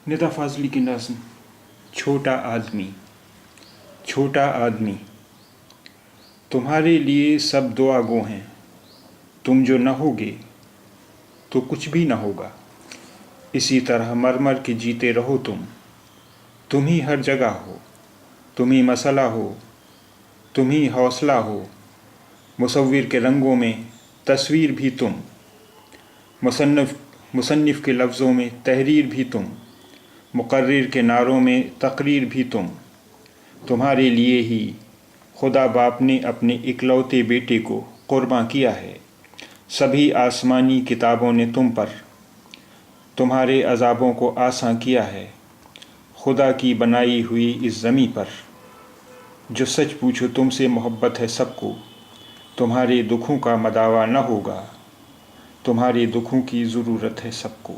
ندا فاضلی کی نظم چھوٹا آدمی۔ چھوٹا آدمی، تمہارے لیے سب دعا گو ہیں، تم جو نہ ہوگے تو کچھ بھی نہ ہوگا۔ اسی طرح مر مر کے جیتے رہو تم ہی ہر جگہ ہو، تم ہی مسئلہ ہو، تم ہی حوصلہ ہو۔ مصور کے رنگوں میں تصویر بھی تم، مصنف کے لفظوں میں تحریر بھی تم، مقرر کے نعروں میں تقریر بھی تم۔ تمہارے لیے ہی خدا باپ نے اپنے اکلوتے بیٹے کو قرباں کیا ہے۔ سبھی آسمانی کتابوں نے تم پر تمہارے عذابوں کو آساں کیا ہے۔ خدا کی بنائی ہوئی اس زمیں پر جو سچ پوچھو تم سے محبت ہے سب کو، تمہارے دکھوں کا مداوا نہ ہوگا، تمہارے دکھوں کی ضرورت ہے سب کو۔